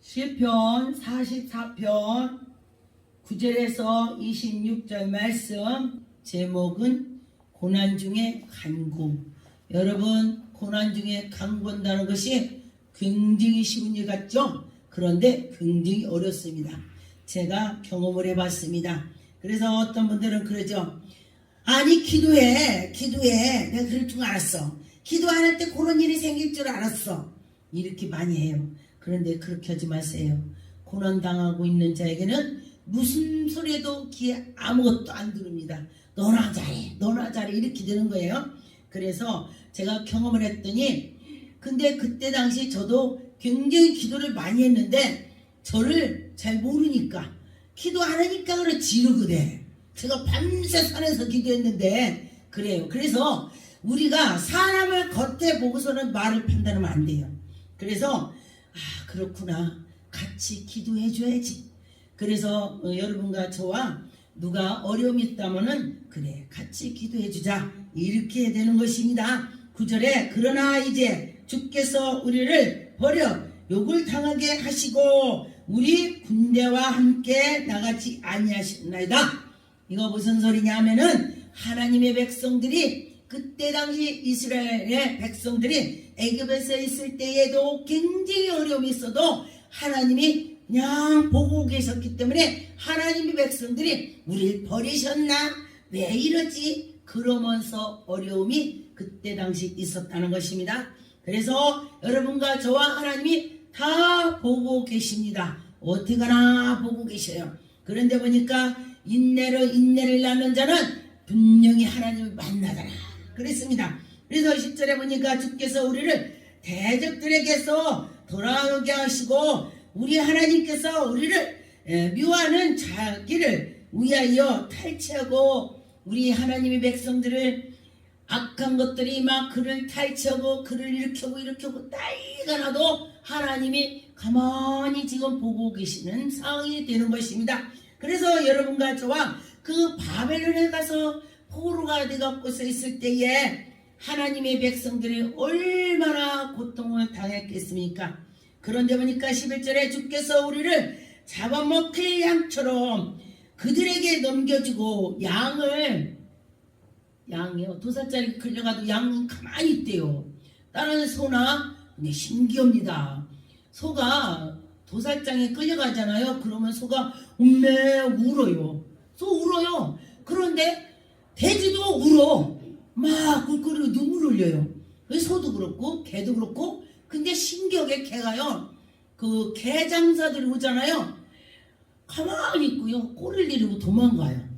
시편 44편 9절에서 26절 말씀. 제목은 고난 중에 간구. 여러분, 고난 중에 간구한다는 것이 굉장히 쉬운 일 같죠? 그런데 굉장히 어렵습니다. 제가 경험을 해봤습니다. 그래서 어떤 분들은 그러죠. 아니, 기도해. 내가 그럴 줄 알았어. 기도 안 할 때 그런 일이 생길 줄 알았어. 이렇게 많이 해요. 그런데 그렇게 하지 마세요. 고난당하고 있는 자에게는 무슨 소리에도 귀에 아무것도 안 들립니다. 너나 잘해 이렇게 되는 거예요. 그래서 제가 경험을 했더니, 근데 그때 당시 저도 굉장히 기도를 많이 했는데 저를 잘 모르니까, 기도 안 하니까 그렇지 이러거든. 제가 밤새 산에서 기도했는데 그래요. 그래서 우리가 사람을 겉에 보고서는 말을 판단하면 안 돼요. 그래서 그렇구나, 같이 기도해 줘야지. 그래서 여러분과 저와 누가 어려움이 있다면은 그래, 같이 기도해 주자, 이렇게 해야 되는 것입니다. 9절에 그러나 이제 주께서 우리를 버려 욕을 당하게 하시고 우리 군대와 함께 나가지 아니하셨나이다. 이거 무슨 소리냐 하면은, 하나님의 백성들이 그때 당시 이스라엘의 백성들이 애굽에서 있을 때에도 굉장히 어려움이 있어도 하나님이 그냥 보고 계셨기 때문에 하나님의 백성들이 우리를 버리셨나? 왜 이러지? 그러면서 어려움이 그때 당시 있었다는 것입니다. 그래서 여러분과 저와 하나님이 다 보고 계십니다. 어떻게 하나 보고 계셔요. 그런데 보니까 인내를 낳는 자는 분명히 하나님을 만나더라 그랬습니다. 그래서 10절에 보니까 주께서 우리를 대적들에게서 돌아오게 하시고 우리 하나님께서 우리를 미워하는 자기를 위하여 탈취하고, 우리 하나님의 백성들을 악한 것들이 막 그를 탈취하고 그를 일으키고 난리가 나도 하나님이 가만히 지금 보고 계시는 상황이 되는 것입니다. 그래서 여러분과 저와 그 바벨론에 가서 포로가 되갖고서 있을 때에 하나님의 백성들이 얼마나 고통을 당했겠습니까? 그런데 보니까 11절에 주께서 우리를 잡아먹힐 양처럼 그들에게 넘겨주고, 양이요, 도살장에 끌려가도 양은 가만히 있대요. 다른 소나, 근데 신기합니다. 소가 도살장에 끌려가잖아요. 그러면 소가 울어요. 소 울어요. 그런데 돼지도 울어. 막 꿀꿀이고 눈물 흘려요. 소도 그렇고 개도 그렇고. 근데 신기하게 개가요, 그 개 장사들이 오잖아요. 가만히 있고요, 꼬리를 내리고 도망가요.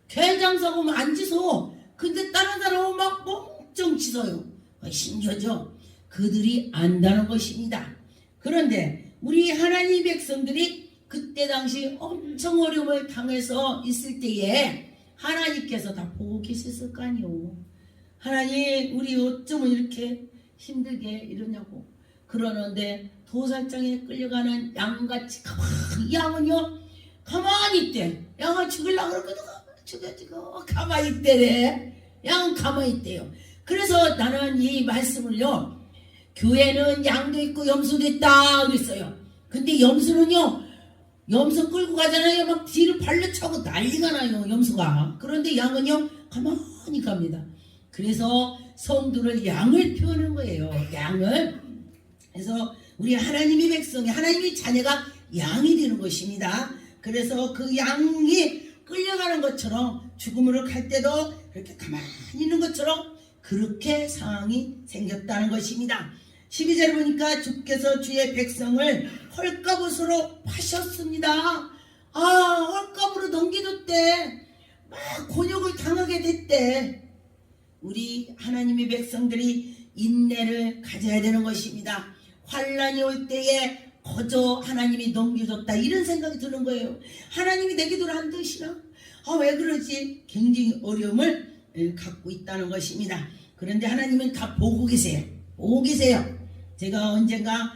개 장사가 오면 안 짖어. 근데 다른 사람은 막 멍청 짖어요. 신기하죠? 그들이 안다는 것입니다. 그런데 우리 하나님 백성들이 그때 당시 엄청 어려움을 당해서 있을 때에 하나님께서 다 보고 계셨을 거 아니요. 하나님, 우리 어쩌면 이렇게 힘들게 이러냐고. 그러는데 도살장에 끌려가는 양같이 가만히, 양은요 가만히 있대. 양은 죽으려고 그러거든. 죽어 가만히 있대래. 양은 가만히 있대요. 그래서 나는 이 말씀을요, 교회는 양도 있고 염소도 있다 그랬어요. 근데 염소는요, 염소 끌고 가잖아요. 막 뒤를 발려차고 난리가 나요, 염소가. 그런데 양은요 가만히 갑니다. 그래서 성도를 양을 표현한 거예요. 양을. 그래서 우리 하나님의 백성이, 하나님의 자녀가 양이 되는 것입니다. 그래서 그 양이 끌려가는 것처럼, 죽음으로 갈 때도 그렇게 가만히 있는 것처럼 그렇게 상황이 생겼다는 것입니다. 12절 보니까 주께서 주의 백성을 헐값으로 파셨습니다. 헐값으로 넘겨줬대. 막 곤욕을 당하게 됐대. 우리 하나님의 백성들이 인내를 가져야 되는 것입니다. 환난이 올 때에 거저 하나님이 넘겨줬다, 이런 생각이 드는 거예요. 하나님이 내 기도를 안 들으시나? 왜 그러지? 굉장히 어려움을 갖고 있다는 것입니다. 그런데 하나님은 다 보고 계세요. 보고 계세요. 제가 언젠가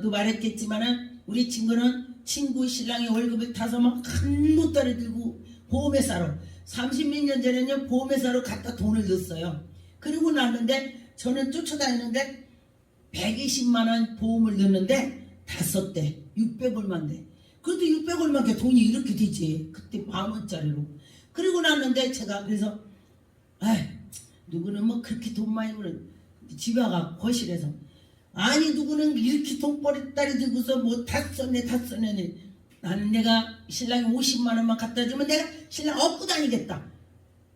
또 말했겠지만은, 우리 친구 신랑이 월급을 타서 막 한 보따리 들고 보험회사로, 30몇 년 전에는 보험회사로 갖다 돈을 넣었어요. 그리고 났는데 저는 쫓아다니는데 120만 원 보험을 넣었는데 다 썼대. 600얼마인데. 그래도 600얼마게 돈이 이렇게 되지. 그때 10,000원짜리로. 그리고 났는데 제가 그래서 누구는 뭐 그렇게 돈 많이 버는 집에 가 거실에서 아니 누구는 이렇게 돈벌이다리 들고서 뭐 다 썼네. 나는 내가 신랑이 50만 원만 갖다 주면 내가 신랑 업고 다니겠다.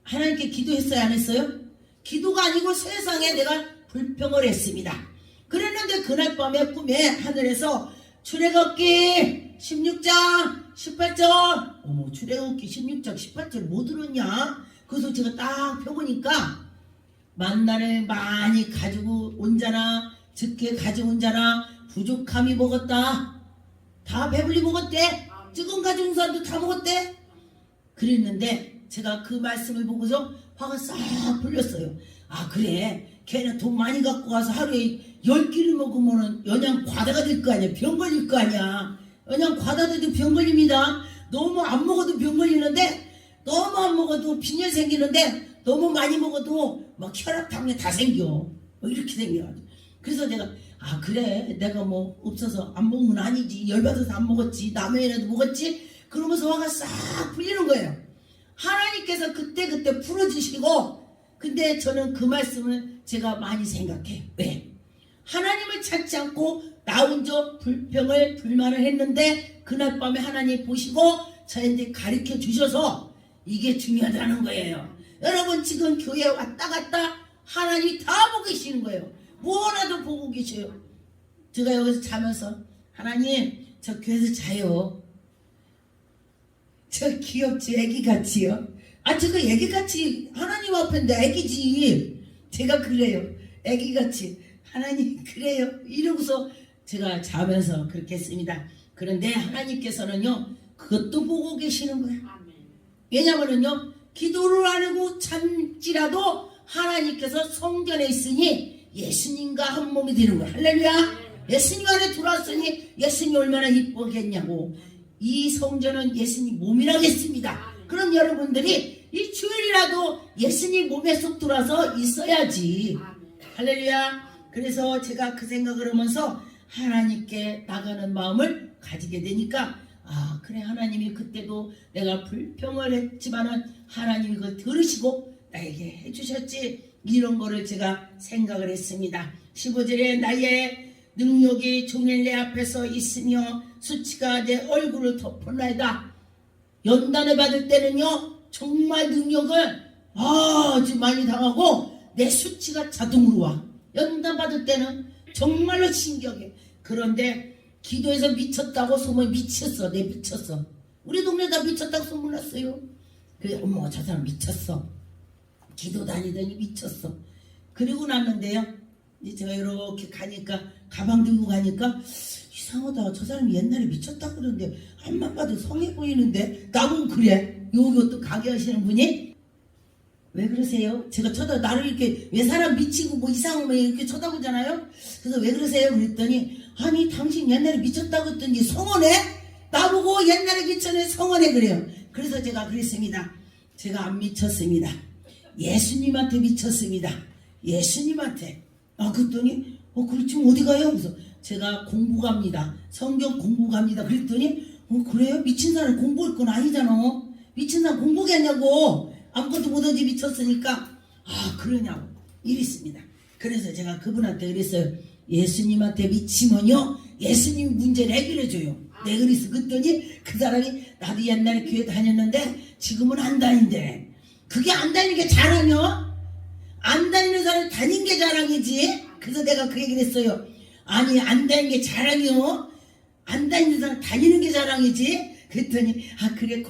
하나님께 기도했어요 안 했어요? 기도가 아니고 세상에 내가 불평을 했습니다. 그랬는데 그날 밤에 꿈에 하늘에서 출애굽기 16장 18절 어머 출애굽기 16장 18절 뭐 들었냐? 그래서 제가 딱 펴보니까 만나를 많이 가지고 온 자나 적게 가져온 자나 부족함이 먹었다. 다 배불리 먹었대. 적은 가져온 사람도 다 먹었대. 그랬는데 제가 그 말씀을 보고서 화가 싹 풀렸어요. 아 그래 걔는 돈 많이 갖고 와서 하루에 10끼를 먹으면은 영양 과다가 될 거 아니야. 병 걸릴 거 아니야. 영양 과다돼도 병 걸립니다. 너무 안 먹어도 병 걸리는데 너무 안 먹어도 빈혈 생기는데 너무 많이 먹어도 막 혈압 당뇨 다 생겨. 뭐 이렇게 생겨가지고. 그래서 내가 아 그래 내가 뭐 없어서 안 먹은 건 아니지. 열받아서 안 먹었지. 남의 애라도 먹었지. 그러면서 화가 싹 풀리는 거예요. 하나님께서 그때 풀어주시고 근데 저는 그 말씀을 제가 많이 생각해요. 왜? 하나님을 찾지 않고 나 혼자 불만을 했는데 그날 밤에 하나님 보시고 저한테 가르쳐 주셔서 이게 중요하다는 거예요. 여러분 지금 교회 왔다 갔다 하나님이 다 보고 계시는 거예요. 뭐라도 보고 계셔요. 제가 여기서 자면서 하나님 저 교회에서 자요. 저 귀엽지 애기같이요. 아 저거 애기같이 하나님 앞인데 애기지. 제가 그래요. 애기같이 하나님 그래요. 이러고서 제가 자면서 그렇게 했습니다. 그런데 하나님께서는요 그것도 보고 계시는 거예요. 왜냐면은요 기도를 안 하고 참지라도 하나님께서 성전에 있으니 예수님과 한 몸이 되는 거예요. 할렐루야. 예수님 안에 들어왔으니 예수님이 얼마나 이쁘겠냐고. 이 성전은 예수님 몸이라고 했습니다. 그럼 여러분들이 이 주일이라도 예수님 몸에 쏙 들어와서 있어야지. 할렐루야. 그래서 제가 그 생각을 하면서 하나님께 나가는 마음을 가지게 되니까 아 그래 하나님이 그때도 내가 불평을 했지만은 하나님이 그걸 들으시고 나에게 해주셨지. 이런 거를 제가 생각을 했습니다. 15절에 나의 능력이 종일 내 앞에서 있으며 수치가 내 얼굴을 덮어나이다. 연단을 받을 때는요 정말 능력을 아주 많이 당하고 내 수치가 자동으로 와. 연단 받을 때는 정말로 신기하게. 그런데 기도해서 미쳤다고 소문이 미쳤어. 내 미쳤어. 우리 동네 다 미쳤다고 소문났어요. 그래 어머 저 사람 미쳤어. 기도 다니더니 미쳤어. 그리고 났는데요 이제 제가 이렇게 가니까 가방 들고 가니까 이상하다. 저 사람이 옛날에 미쳤다 그러는데 한만 봐도 성해 보이는데 나보고 그래. 여기 또 가게 하시는 분이 왜 그러세요? 제가 나를 이렇게 왜 사람 미치고 뭐 이상한 거 이렇게 쳐다보잖아요. 그래서 왜 그러세요? 그랬더니 아니 당신 옛날에 미쳤다고 했더니 성원해? 나보고 옛날에 미쳤네 성원해 그래요. 그래서 제가 그랬습니다. 제가 안 미쳤습니다. 예수님한테 미쳤습니다. 예수님한테. 아 그랬더니 그럼 지금 어디 가요? 그래서 제가 공부 갑니다. 성경 공부 갑니다. 그랬더니 그래요? 미친 사람 공부할 건 아니잖아. 미친 사람 공부겠냐고. 아무것도 못하지 미쳤으니까. 아 그러냐고 이랬습니다. 그래서 제가 그분한테 그랬어요. 예수님한테 미치면요 예수님 문제를 해결해줘요. 내 그랬어. 그랬더니 그 사람이 나도 옛날에 교회 다녔는데 지금은 안 다닌대. 그게 안 다니는 게 자랑이요? 안 다니는 사람이 다닌 게 자랑이지. 그래서 내가 그 얘기를 했어요. 아니 안 다니는 게 자랑이요? 안 다니는 사람 다니는 게 자랑이지. 그랬더니 아 그래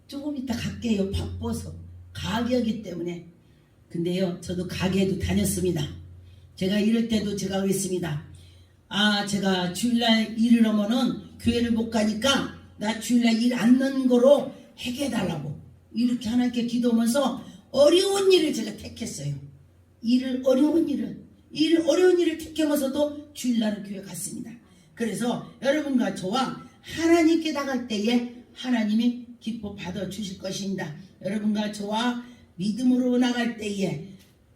조금 이따 갈게요. 바빠서 가게하기 때문에. 근데요 저도 가게에도 다녔습니다. 제가 이럴 때도 제가 그랬습니다. 아 제가 주일날 일을 하면은 교회를 못 가니까 나 주일날 일 안 넣는 거로 해결해달라고 이렇게 하나님께 기도하면서 어려운 일을 제가 택했어요. 어려운 일을 택하면서도 주일날은 교회 갔습니다. 그래서 여러분과 저와 하나님께 나갈 때에 하나님이 기뻐 받아주실 것입니다. 여러분과 저와 믿음으로 나갈 때에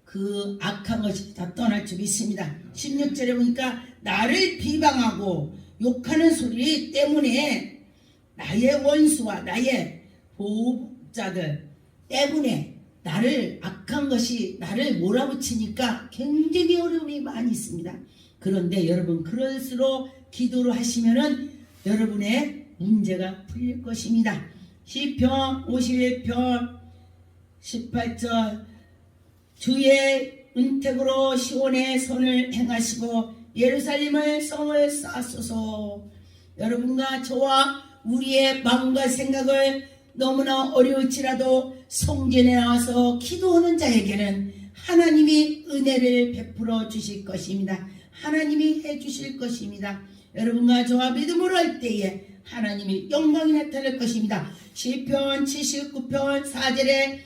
그 악한 것이 다 떠날 줄 믿습니다. 16절에 보니까 나를 비방하고 욕하는 소리 때문에 나의 원수와 나의 보복자들 때문에 나를 악한 것이 나를 몰아붙이니까 굉장히 어려움이 많이 있습니다. 그런데 여러분 그럴수록 기도를 하시면은 여러분의 문제가 풀릴 것입니다. 시편 51편 18절 주의 은택으로 시온의 선을 행하시고 예루살렘의 성을 쌓소서. 여러분과 저와 우리의 마음과 생각을 너무나 어려울지라도 성전에 나와서 기도하는 자에게는 하나님이 은혜를 베풀어 주실 것입니다. 하나님이 해 주실 것입니다. 여러분과 저와 믿음으로 할 때에 하나님이 영광이 나타날 것입니다. 시편 79편 4절에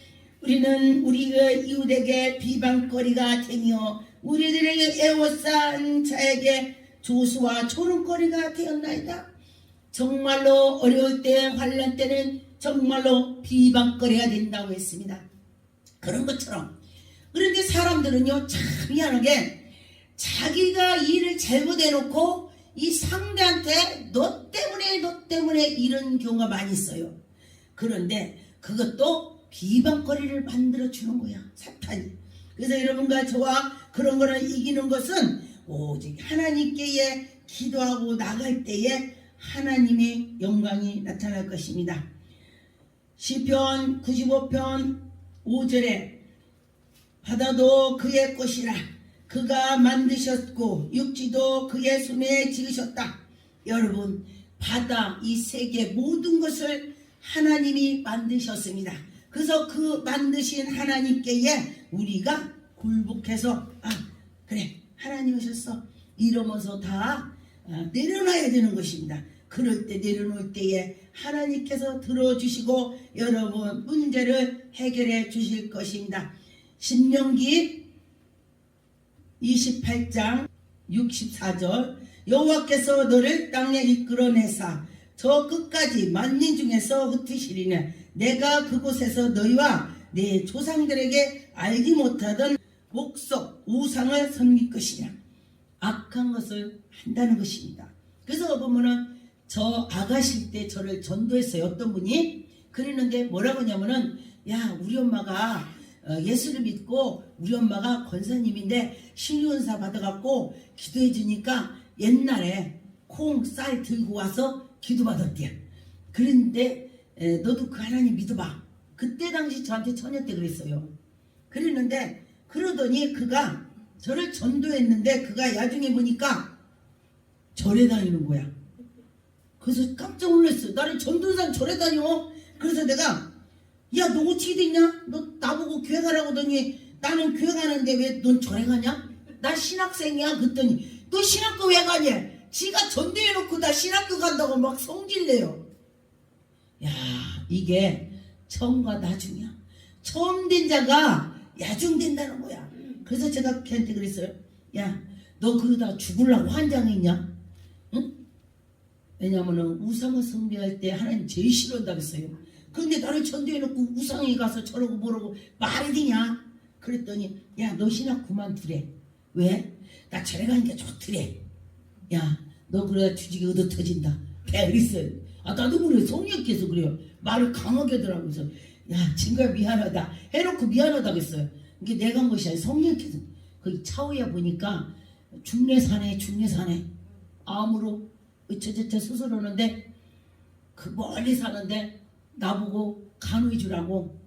우리는 우리의 이웃에게 비방거리가 되며 우리들에게 애워싼 자에게 조수와 조롱거리가 되었나이다. 정말로 어려울 때 환난 때는 정말로 비방거리가 된다고 했습니다. 그런 것처럼 그런데 사람들은요 참 미안하게 자기가 일을 잘못해놓고 이 상대한테 너 때문에 이런 경우가 많이 있어요. 그런데 그것도 비방거리를 만들어주는 거야 사탄이. 그래서 여러분과 저와 그런 거를 이기는 것은 오직 하나님께 기도하고 나갈 때에 하나님의 영광이 나타날 것입니다. 시편 95편 5절에 바다도 그의 것이라 그가 만드셨고 육지도 그의 손에 지으셨다. 여러분 바다 이 세계 모든 것을 하나님이 만드셨습니다. 그래서 그 만드신 하나님께에 우리가 굴복해서 그래 하나님 오셨어 이러면서 다 내려놔야 되는 것입니다. 그럴 때 내려놓을 때에 하나님께서 들어주시고 여러분 문제를 해결해 주실 것입니다. 신명기 28장 64절 여호와께서 너를 땅에 이끌어내사 저 끝까지 만민 중에서 흩으시리니 내가 그곳에서 너희와 내 조상들에게 알지 못하던 목석 우상을 섬길 것이냐. 악한 것을 한다는 것입니다. 그래서 보면은 저 아가씨 때 저를 전도했어요. 어떤 분이 그러는데 뭐라고 하냐면은 야 우리 엄마가 예수를 믿고 우리 엄마가 권사님인데 신유은사 받아갖고 기도해 주니까 옛날에 콩 쌀 들고 와서 기도 받았대요. 그런데 너도 그 하나님 믿어봐. 그때 당시 저한테 처녀 때 그랬어요. 그랬는데 그러더니 그가 저를 전도했는데 그가 나중에 보니까 절에 다니는 거야. 그래서 깜짝 놀랐어요. 나를 전도한 사람 절에 다녀. 그래서 내가 야 너 어떻게 됐냐? 너 나보고 교회 가라고 하더니 나는 교회 가는데 왜 넌 절에 가냐? 나 신학생이야. 그랬더니 너 신학교 왜 가냐? 지가 전도해놓고 나 신학교 간다고 막 성질내요. 야 이게 처음과 나중이야. 처음 된 자가 야중된다는 거야. 그래서 제가 걔한테 그랬어요. 야 너 그러다 죽으려고 환장했냐? 응? 왜냐면은 우상을 숭배할 때 하나님 제일 싫어한다고 했어요. 그런데 나를 전도해놓고 우상에 가서 저러고 뭐라고 말이 되냐? 그랬더니 야 너 신학 그만두래. 왜? 나 절에 가는 게 좋더래. 야 너 그러다 주직이 얻어 터진다. 그랬어요. 나도 그래. 성령께서 그래요. 말을 강하게 하더라고요. 그래서 야 친구야 미안하다 해놓고 미안하다고 했어요. 이게 내가 한 것이 아니라 성령께서. 거기 차후에 보니까 중내산에 암으로 어쩌저쩌 수술하는데 그 멀리 사는데 나보고 간호해 주라고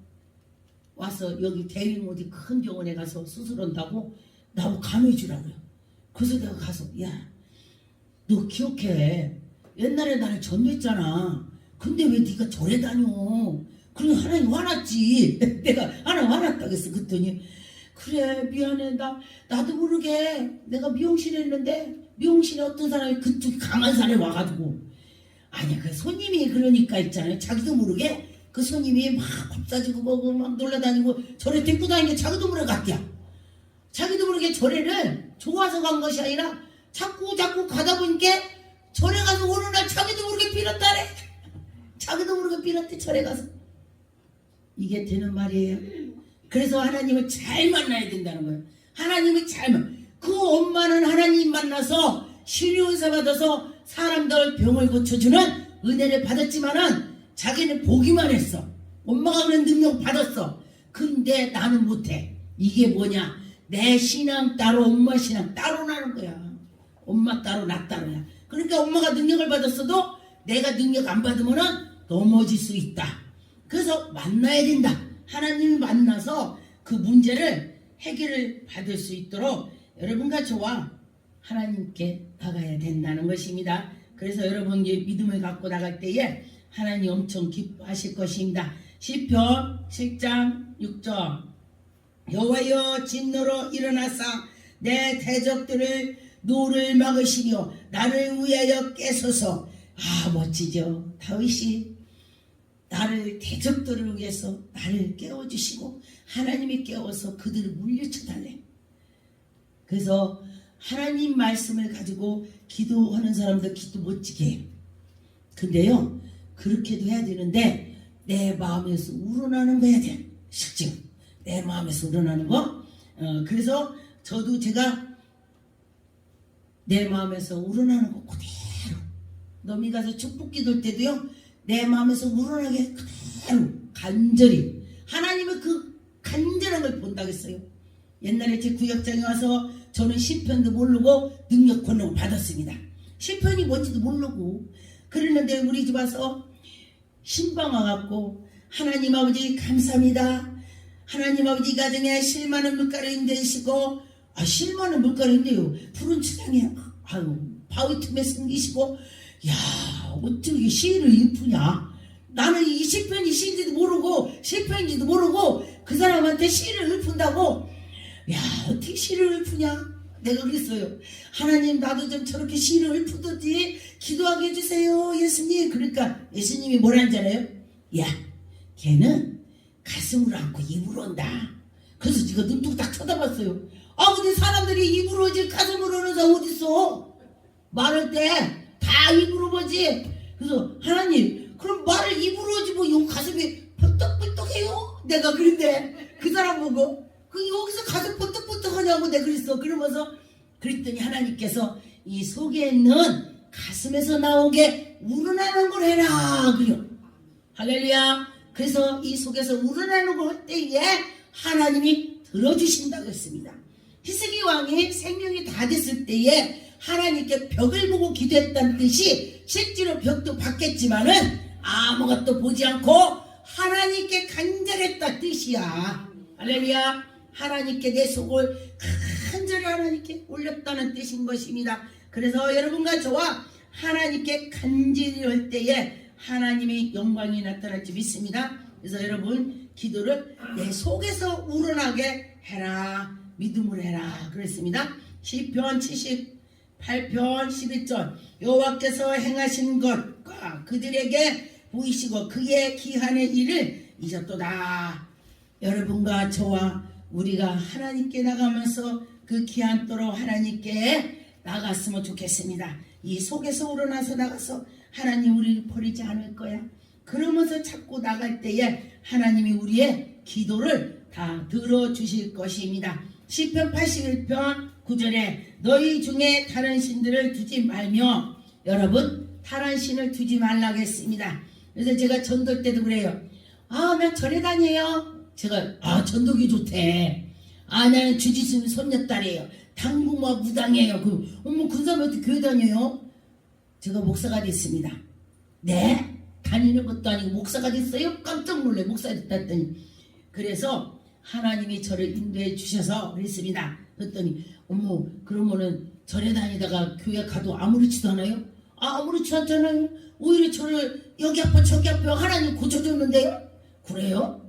와서 여기 대림 어디 큰 병원에 가서 수술한다고 나보고 간호해 주라고요. 그래서 내가 가서 야 너 기억해. 옛날에 나를 전도했잖아. 근데 왜 네가 절에 다녀? 그러니 하나님 화났지. 내가 하나님 화났다고 했어. 그랬더니 그래 미안해. 나도 모르게 내가 미용실 했는데 미용실에 어떤 사람이 그쪽 강한 사람이 와가지고 아니 그 손님이 그러니까 있잖아요. 자기도 모르게 그 손님이 막 밥 사주고 뭐고 막 놀러다니고 절에 데리고 다니는 게 자기도 모르게 갔대요. 자기도 모르게 절에를 좋아서 간 것이 아니라 자꾸 가다 보니까 절에 가서 어느 날 자기도 모르게 빌었다래. 자기도 모르게 빌었대. 절에 가서. 이게 되는 말이에요. 그래서 하나님을 잘 만나야 된다는 거예요. 하나님을 그 엄마는 하나님 만나서 신유은사 받아서 사람들 병을 고쳐주는 은혜를 받았지만은 자기는 보기만 했어. 엄마가 그런 능력 받았어. 근데 나는 못해. 이게 뭐냐? 내 신앙 따로 엄마 신앙 따로 나는 거야. 엄마 따로 나 따로야. 그러니까 엄마가 능력을 받았어도 내가 능력 안 받으면은 넘어질 수 있다. 그래서 만나야 된다. 하나님을 만나서 그 문제를 해결을 받을 수 있도록 여러분과 저와 하나님께 나가야 된다는 것입니다. 그래서 여러분 믿음을 갖고 나갈 때에 하나님 엄청 기뻐하실 것입니다. 시편 7장 6절 여호와여 진노로 일어나사 내 대적들을 노를 막으시며 나를 위하여 깨소서. 아 멋지죠. 다윗이 나를 대적들을 위해서 나를 깨워주시고 하나님이 깨워서 그들을 물리쳐달래. 그래서 하나님 말씀을 가지고 기도하는 사람들 기도 멋지게 해요. 근데요 그렇게도 해야 되는데 내 마음에서 우러나는 거 해야 돼. 실증 내 마음에서 우러나는 거. 그래서 저도 제가 내 마음에서 우러나는 거 그대로 너미 가서 축복 기도할 때도요 내 마음에서 우러나게 그대로 간절히 하나님은 그 간절한 걸 본다고 했어요. 옛날에 제 구역장에 와서 저는 시편도 모르고 능력 권능을 받았습니다. 시편이 뭔지도 모르고 그랬는데 우리 집 와서 신방 와갖고 하나님 아버지 감사합니다. 하나님 아버지 가정에 실만한 물가를 되시고 실만한 물가인데요 푸른 추장에 바위 틈에 숨기시고 야 어떻게 시를 읊으냐. 나는 이 시편이 시인지도 모르고 시편인지도 모르고 그 사람한테 시를 읊은다고. 야 어떻게 시를 읊으냐. 내가 그랬어요. 하나님 나도 좀 저렇게 시를 읊듯이 기도하게 해주세요 예수님. 그러니까 예수님이 뭐라는지 알아요? 야 걔는 가슴으로 안고 입으로 온다. 그래서 제가 눈뜨고 딱 쳐다봤어요. 근데 사람들이 입으로 오지 가슴으로 오는 사람 어딨어. 말할 때 다 입으로 보지. 그래서 하나님 그럼 말을 입으로 오지 뭐 요 가슴이 펄떡펄떡해요? 내가 그랬는데 그 사람 보고 여기서 가슴 펄떡펄떡 하냐고 내가 그랬어. 그러면서 그랬더니 하나님께서 이 속에 있는 가슴에서 나오게 우러나는 걸 해라 그래요. 할렐루야. 그래서 이 속에서 우러나는 걸 할 때에 하나님이 들어주신다고 했습니다. 히스기 왕이 생명이 다 됐을 때에 하나님께 벽을 보고 기도했다는 뜻이 실제로 벽도 받겠지만은 아무것도 보지 않고 하나님께 간절했다 뜻이야. 할렐루야. 하나님께 내 속을 간절히 하나님께 올렸다는 뜻인 것입니다. 그래서 여러분과 저와 하나님께 간절히 할 때에 하나님의 영광이 나타날 줄 믿습니다. 그래서 여러분 기도를 내 속에서 우러나게 해라. 믿음으로 해라 그랬습니다. 시편 78편 11절 여호와께서 행하신 것과 그들에게 보이시고 그의 기한의 일을 잊었도다. 여러분과 저와 우리가 하나님께 나가면서 그 기한토로 하나님께 나갔으면 좋겠습니다. 이 속에서 우러나서 나가서 하나님 우리를 버리지 않을 거야. 그러면서 자꾸 나갈 때에 하나님이 우리의 기도를 다 들어주실 것입니다. 시편 81편 9절에 너희 중에 다른 신들을 두지 말며. 여러분 다른 신을 두지 말라고 했습니다. 그래서 제가 전도할 때도 그래요. 나 절에 다녀요. 제가 전도기 좋대. 나는 주지순 손녀딸이에요. 당부마 무당이에요. 그 사람이 어떻게 교회 다녀요? 제가 목사가 됐습니다. 네? 다니는 것도 아니고 목사가 됐어요? 깜짝 놀래 목사 됐다 했더니. 그래서 하나님이 저를 인도해 주셔서 그랬습니다. 그랬더니 그러면은 절에 다니다가 교회 가도 아무렇지도 않아요? 아무렇지 않잖아요. 오히려 저를 여기 아파 저기 아파 하나님 고쳐줬는데요. 그래요?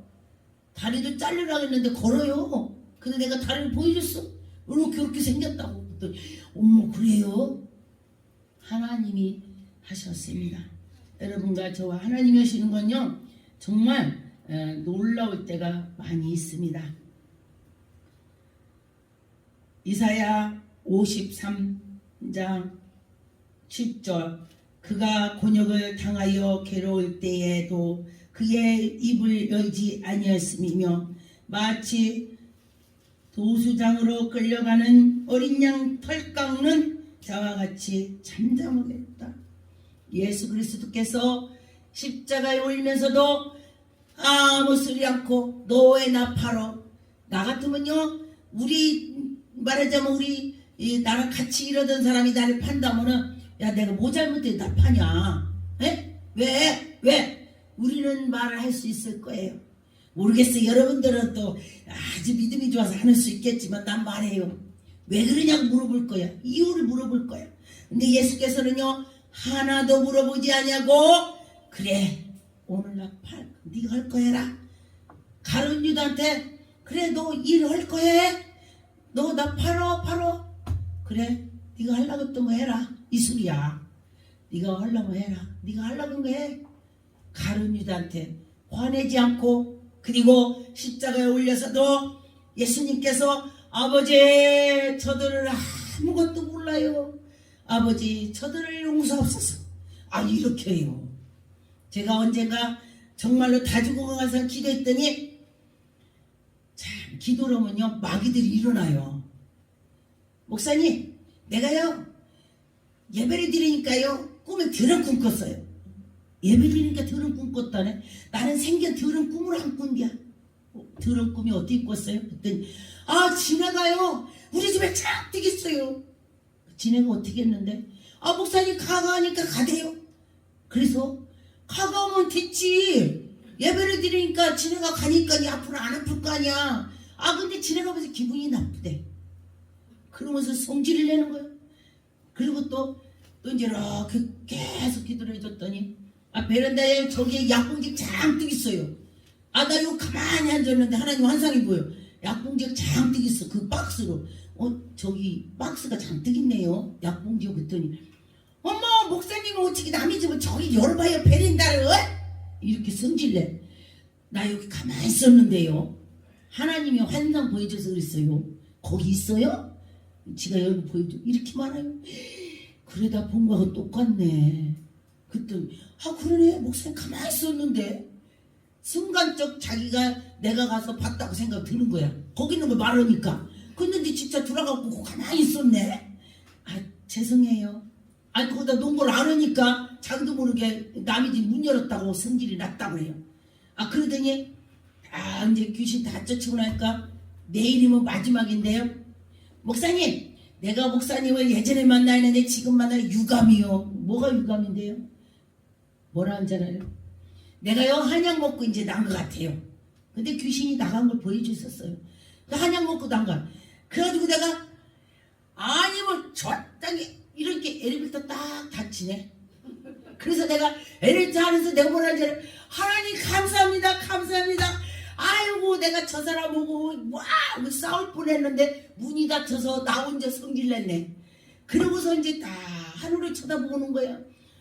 다리도 자르라고 했는데 걸어요. 근데 내가 다리를 보여줬어. 이렇게 생겼다고. 그랬더니 그래요? 하나님이 하셨습니다. 여러분과 저와 하나님이 하시는 건요 정말 놀라울 때가 많이 있습니다. 이사야 53장 10절 그가 곤욕을 당하여 괴로울 때에도 그의 입을 열지 아니하였으며 마치 도수장으로 끌려가는 어린 양 털 깎는 자와 같이 잠잠하게 했다. 예수 그리스도께서 십자가에 올리면서도 아무 소리 않고 너의 나팔어. 나 같으면요, 우리 말하자면 우리 나랑 같이 이러던 사람이 나를 판다면은, 야, 내가 뭐 잘못해 나 파냐? 에? 왜? 우리는 말을 할 수 있을 거예요. 모르겠어요. 여러분들은 또 아주 믿음이 좋아서 하는 수 있겠지만 난 말해요. 왜 그러냐고 물어볼 거야. 이유를 물어볼 거야. 근데 예수께서는요, 하나도 물어보지 않냐고. 그래, 오늘 나 팔, 네가 할 거 해라. 가룟 유다한테, 그래, 너 일 할 거 해. 너 나 팔어. 그래, 네가 하려고 했던 거 해라. 이 소리야. 네가 하려고 해라. 네가 하려고 한 거 해. 가룟 유다한테 화내지 않고, 그리고 십자가에 올려서도 예수님께서 아버지, 저들을 아무것도 몰라요. 아버지, 저들을 용서하옵소서. 아, 이렇게 해요. 제가 언젠가 정말로 다 죽어가서 기도했더니, 참 기도로면요, 마귀들이 일어나요. 목사님, 내가요 예배를 드리니까요 꿈에 더러운 꿈 꿨어요. 예배 드리니까 더러운 꿈 꿨다네. 나는 생전 더러운 꿈을 안 꾼디야. 더러운 꿈이 어떻게 꿨어요? 그랬더니, 아, 지네가요 우리 집에 잔뜩 있어요. 지네가 어떻게 했는데, 아, 목사님 가가하니까 가대요. 그래서 가가오면 됐지. 예배를 드리니까 지네가 가니까 니 앞으로 안 아플 거 아니야. 아, 근데 지네가 벌써 기분이 나쁘대. 그러면서 성질을 내는 거예요. 그리고 또 이제 이렇게 계속 기도를 해줬더니, 아, 베란다에 저기에 약봉지 잔뜩 있어요. 아, 나 이거 가만히 앉았는데 하나님 환상이 보여. 약봉지가 잔뜩 있어. 그 박스로. 저기 박스가 잔뜩 있네요. 약봉지가. 그랬더니, 어머, 목사님은 어떻게 남의 집을 저기 열어봐요, 베란다를. 이렇게 성질내. 나 여기 가만히 있었는데요, 하나님이 환상 보여줘서 그랬어요. 거기 있어요? 지가 여기 보여줘. 이렇게 말해요. 그러다 본 거하고 똑같네. 그랬더니, 아, 그러네. 목사님 가만히 있었는데. 순간적 자기가 내가 가서 봤다고 생각 드는 거야. 거기 있는 걸 말하니까. 근데 진짜 들어가고 가만히 있었네. 아, 죄송해요. 아니, 거기다 놓은 걸 알으니까 자기도 모르게 남의 집 문 열었다고 성질이 났다고 해요. 아, 그러더니, 아, 이제 귀신 다 쫓아오고 나니까 내일이면 마지막인데요. 목사님, 내가 목사님을 예전에 만나는데 지금 만나 유감이요. 뭐가 유감인데요? 뭐라 하잖아요. 내가요 한약 먹고 이제 난 것 같아요. 근데 귀신이 나간 걸 보여주셨어요. 한약 먹고 난 거야. 그래가지고 내가, 아니 뭐 적당히 이렇게 엘리베이터 딱 닫히네. 그래서 내가 엘리베이터 안에서 내가 뭐라 하지? 하나님 감사합니다. 아이고, 내가 저 사람 보고 와 싸울 뻔했는데 문이 닫혀서 나 혼자 성질냈네. 그러고서 이제 다 하늘을 쳐다보는 거야.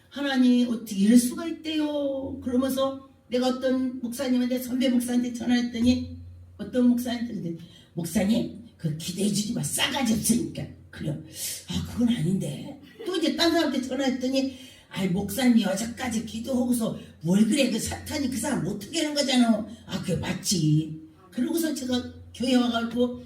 하나님, 어떻게 이럴 수가 있대요. 그러면서 내가 어떤 목사님한테, 선배 목사한테 전화했더니, 어떤 목사한테, 목사님 그 기대해 주지 마, 싸가지 없으니까. 그래요. 아, 그건 아닌데. 또 이제 딴 사람한테 전화했더니, 아이, 목사님 여자까지 기도하고서 뭘 그래, 그 사탄이 그 사람 어떻게 하는 거잖아. 아, 그게 맞지. 그러고서 제가 교회 와가지고,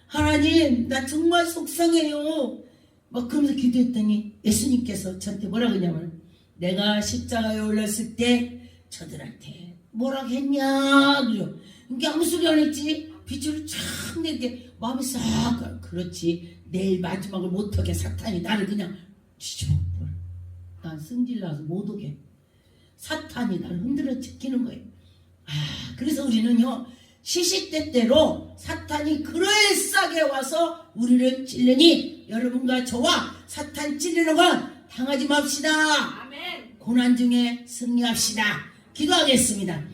하나님 나 정말 속상해요 막 그러면서 기도했더니, 예수님께서 저한테 뭐라 그러냐면, 내가 십자가에 올랐을 때 저들한테 뭐라고 했냐 그래요. 이게 아무 소리 안 했지. 빗줄을 쫙 내게 마음이 싹, 그렇지. 내일 마지막을 못하게 사탄이 나를 그냥 뒤집어버려. 난 승질나서 못 오게. 사탄이 나를 흔들어 지키는 거예요. 아, 그래서 우리는요, 시시때때로 사탄이 그럴싸하게 와서 우리를 찔르니, 여러분과 저와 사탄 찔리는 건 당하지 맙시다. 아멘. 고난 중에 승리합시다. 기도하겠습니다.